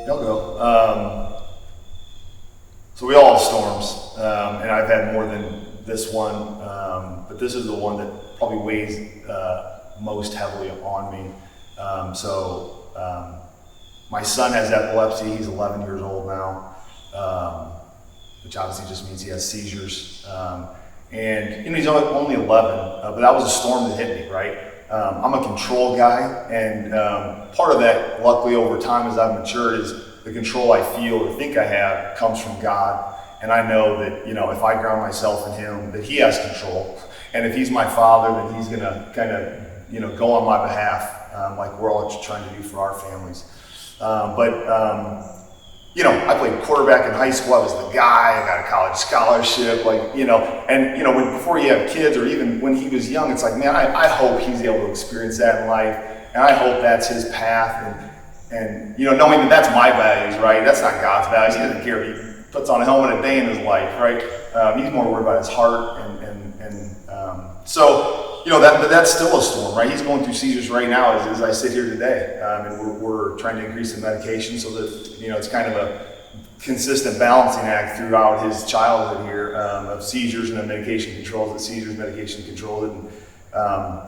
Y'all go. So we all have storms, and I've had more than this one, but this is the one that probably weighs most heavily on me. My son has epilepsy. He's 11 years old now, which obviously just means he has seizures. And he's only 11, but that was a storm that hit me, right? I'm a control guy, and part of that, luckily over time as I've matured, is the control I feel or think I have comes from God. And I know that, if I ground myself in Him, that He has control. And if He's my Father, then He's gonna kind of, go on my behalf, like we're all trying to do for our families. I played quarterback in high school. I was the guy. I got a college scholarship, before you have kids, or even when he was young, it's like, man, I hope he's able to experience that in life, and I hope that's his path, and knowing that that's my values, right? That's not God's values. He doesn't care if he puts on a helmet a day in his life, right? He's more worried about his heart, that's still a storm, right? He's going through seizures right now as I sit here today, and we're trying to increase the medication so that it's kind of a consistent balancing act throughout his childhood here of seizures and then medication controls. Seizures, medication controlled, and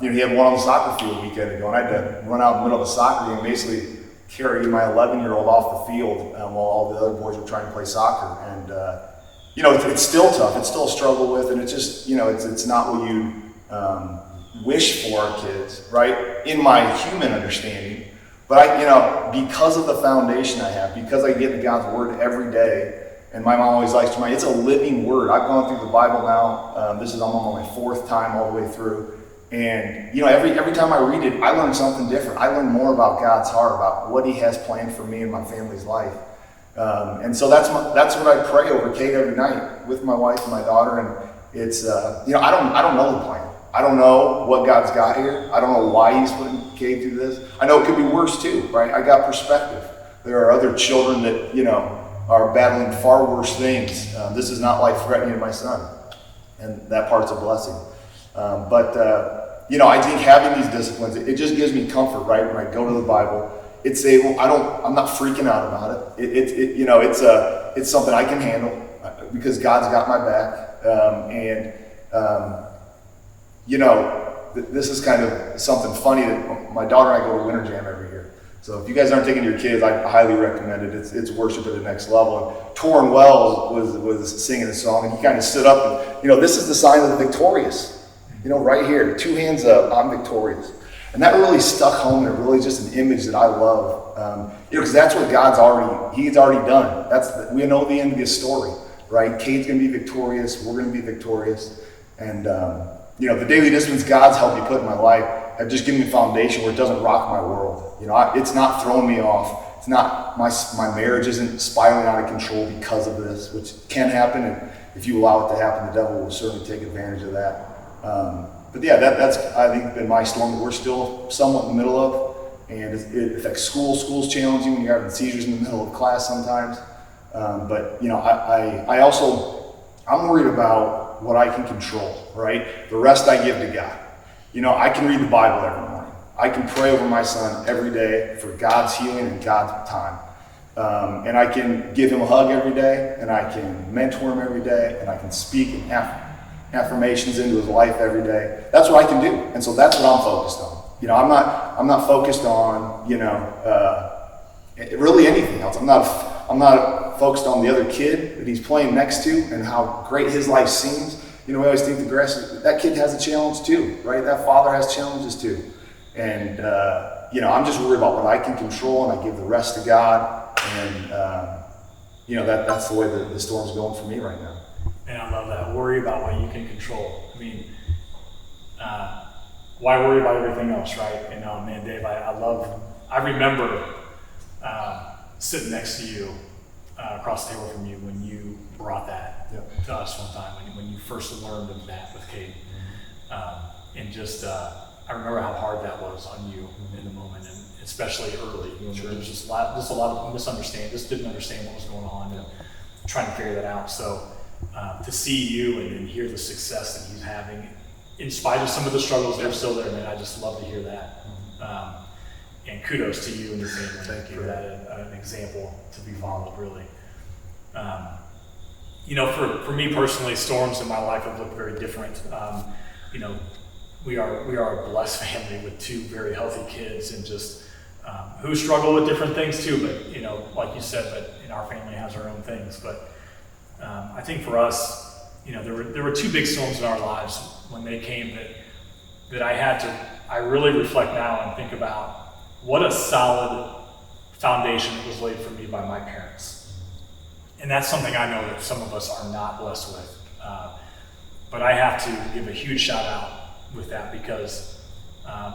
he had one on the soccer field a weekend ago, and I had to run out in the middle of a soccer game and basically carry my 11-year-old off the field while all the other boys were trying to play soccer, and it's still tough. It's still a struggle with, and it's just it's not what you wish for our kids, right? In my human understanding, but because of the foundation I have, because I get in God's Word every day, and my mom always likes to remind me, it's a living Word. I've gone through the Bible now. I'm on my 4th time all the way through, and every time I read it, I learn something different. I learn more about God's heart, about what He has planned for me and my family's life, and so that's what I pray over Kate every night with my wife and my daughter, and it's I don't know the plan. I don't know what God's got here. I don't know why He's putting Kate through this. I know it could be worse too, right? I got perspective. There are other children that, are battling far worse things. This is not life-threatening to my son, and that part's a blessing. I think having these disciplines, it just gives me comfort, right? When I go to the Bible, it's able. I'm not freaking out about it. It's something I can handle because God's got my back, this is kind of something funny that my daughter and I go to Winter Jam every year. So if you guys aren't taking your kids, I highly recommend it. It's worship at the next level. And Torrin Wells was singing a song, and he kind of stood up and, this is the sign of the victorious. Right here, 2 hands up, I'm victorious. And that really stuck home, and it really just an image that I love. Because that's what He's already done. We know the end of this story, right? Kate's going to be victorious. We're going to be victorious. And, the daily disciplines God's helped me put in my life have just given me a foundation where it doesn't rock my world. It's not throwing me off. It's not, my marriage isn't spiraling out of control because of this, which can happen. And if you allow it to happen, the devil will certainly take advantage of that. That's, I think, been my storm that we're still somewhat in the middle of. And it affects school. School's challenging when you're having seizures in the middle of class sometimes. I'm worried about what I can control, right? The rest I give to God. I can read the Bible every morning. I can pray over my son every day for God's healing and God's time. And I can give him a hug every day, and I can mentor him every day, and I can speak affirmations into his life every day. That's what I can do. And so that's what I'm focused on. I'm not focused on, really anything else. I'm not focused on the other kid that he's playing next to and how great his life seems. We always think that kid has a challenge too, right? That father has challenges too. And, I'm just worried about what I can control, and I give the rest to God. And, that's the way the storm's going for me right now. And I love that. Worry about what you can control. Why worry about everything else, right? Man, Dave, I remember sitting next to you across the table from you when you brought that to us one time, when you first learned of that with Kate. I remember how hard that was on you in the moment, and especially early. There was just a lot of misunderstanding, just didn't understand what was going on and trying to figure that out. So to see you and hear the success that he's having, in spite of some of the struggles that are still there, man, I just love to hear that. And kudos to you and your family Thank you. for that, an example to be followed, really. For me personally, storms in my life have looked very different. We are a blessed family with two very healthy kids, and just who struggle with different things too. But like you said, but in our family has our own things. But I think for us, there were two big storms in our lives when they came that I really reflect now and think about what a solid foundation was laid for me by my parents. And that's something I know that some of us are not blessed with. But I have to give a huge shout out with that, because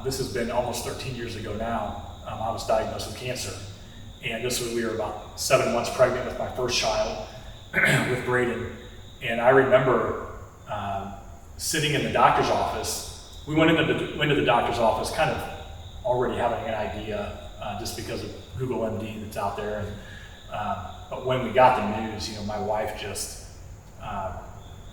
this has been almost 13 years ago now. I was diagnosed with cancer. And we were about 7 months pregnant with my first child, with Braden. And I remember sitting in the doctor's office. We went into the doctor's office kind of already having an idea, just because of Google MD that's out there. But when we got the news, my wife just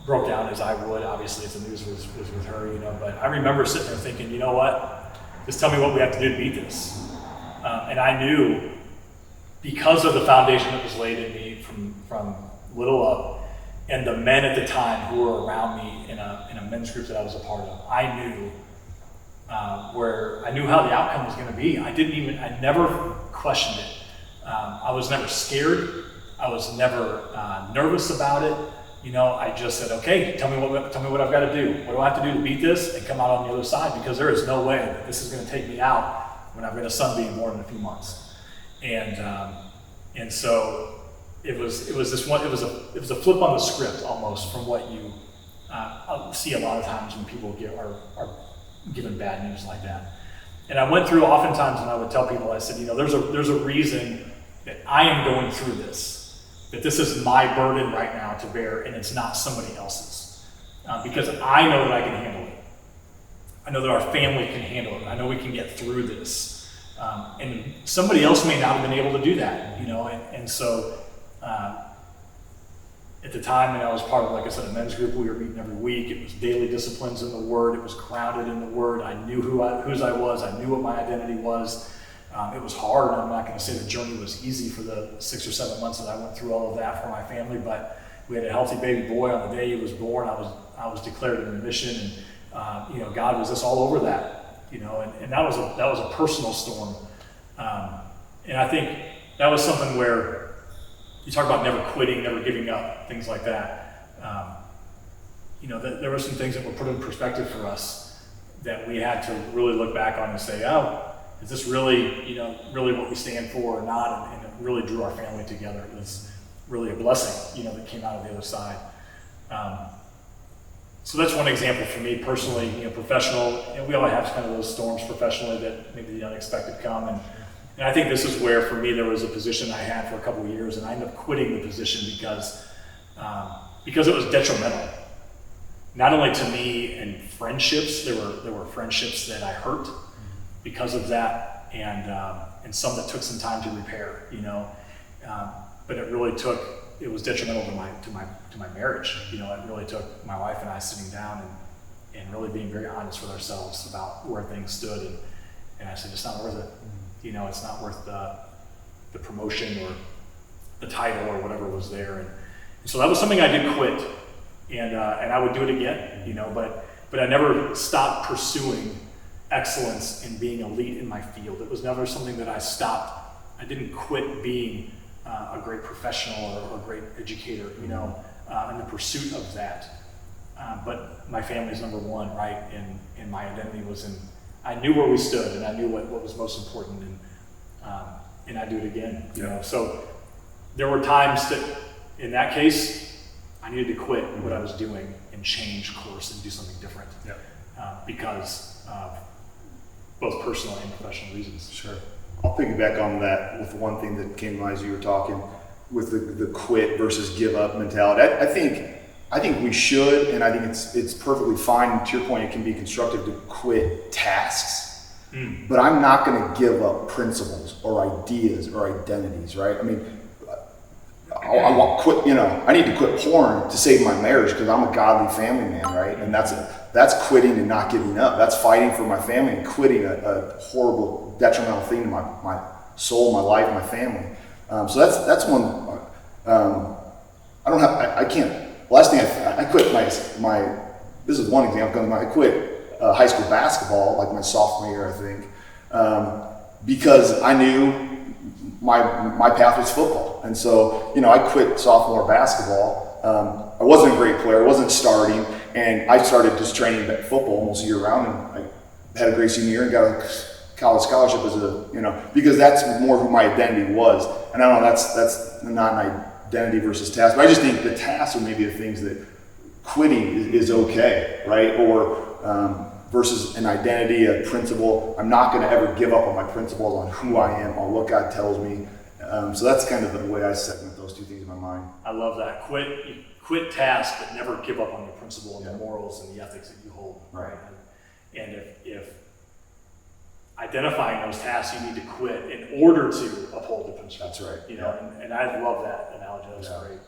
broke down, as I would. Obviously, as the news was with her, But I remember sitting there thinking, you know what? Just tell me what we have to do to beat this. And I knew, because of the foundation that was laid in me from little up, and the men at the time who were around me in a men's group that I was a part of, I knew how the outcome was going to be. I never questioned it. I was never scared. I was never nervous about it. I just said, okay, tell me what I've got to do. What do I have to do to beat this and come out on the other side? Because there is no way that this is going to take me out when I've got a son being born in a few months. And so it was a flip on the script almost from what you see a lot of times when people are given bad news like that. And I went through, oftentimes when I would tell people, I said, there's a reason that I am going through this, that this is my burden right now to bear, and it's not somebody else's. Because I know that I can handle it. I know that our family can handle it. I know we can get through this. And somebody else may not have been able to do that, and so at the time, and I was part of, like I said, a men's group. We were meeting every week. It was daily disciplines in the Word. It was grounded in the Word. I knew whose I was. I knew what my identity was. It was hard. I'm not going to say the journey was easy for the 6 or 7 months that I went through all of that for my family, but we had a healthy baby boy on the day he was born. I was declared in remission, and God was just all over that, and that was a personal storm, and I think that was something where you talk about never quitting, never giving up, things like that. There were some things that were put in perspective for us that we had to really look back on and say, oh, is this really what we stand for or not? And it really drew our family together. It was really a blessing, that came out of the other side. So that's one example for me personally, professional. We all have kind of those storms professionally that maybe the unexpected come. And I think this is where, for me, there was a position I had for a couple of years, and I ended up quitting the position because it was detrimental. Not only to me and friendships, there were friendships that I hurt because of that, and some that took some time to repair, but it was detrimental to my marriage. It really took my wife and I sitting down and really being very honest with ourselves about where things stood, and I said, it's not worth it. It's not worth the promotion or the title or whatever was there. And so that was something I did quit, and I would do it again, but I never stopped pursuing excellence and being elite in my field. It was never something that I stopped. I didn't quit being a great professional or a great educator, in the pursuit of that. But my family's number one, right? And my identity was in, I knew where we stood, and I knew what was most important, and I'd do it again. So there were times that, in that case, I needed to quit what I was doing and change course and do something different, because of both personal and professional reasons. Sure. I'll piggyback on that with one thing that came to mind as you were talking, with the quit versus give up mentality. I think we should, and I think it's perfectly fine. To your point, it can be constructive to quit tasks, but I'm not going to give up principles or ideas or identities, right? I mean, I want quit. You know, I need to quit porn to save my marriage because I'm a godly family man, right? And that's quitting and not giving up. That's fighting for my family and quitting a horrible, detrimental thing to my soul, my life, my family. So that's one. I can't. Last thing I quit my. This is one example. I quit high school basketball like my sophomore year, I think, because I knew my path was football, and so I quit sophomore basketball. I wasn't a great player, I wasn't starting, and I started just training football almost year round, and I had a great senior year and got a college scholarship as because that's more who my identity was. And I don't know, that's not an identity versus task, but I just think the tasks are maybe the things that quitting is okay, right? Or versus an identity, a principle. I'm not going to ever give up on my principles, on who I am, on what God tells me. So that's kind of the way I segment those two things in my mind. I love that. Quit tasks, but never give up on your principle and the morals and the ethics that you hold. Right. And if identifying those tasks you need to quit in order to uphold the principle. That's right. And I love that analogy. That was great.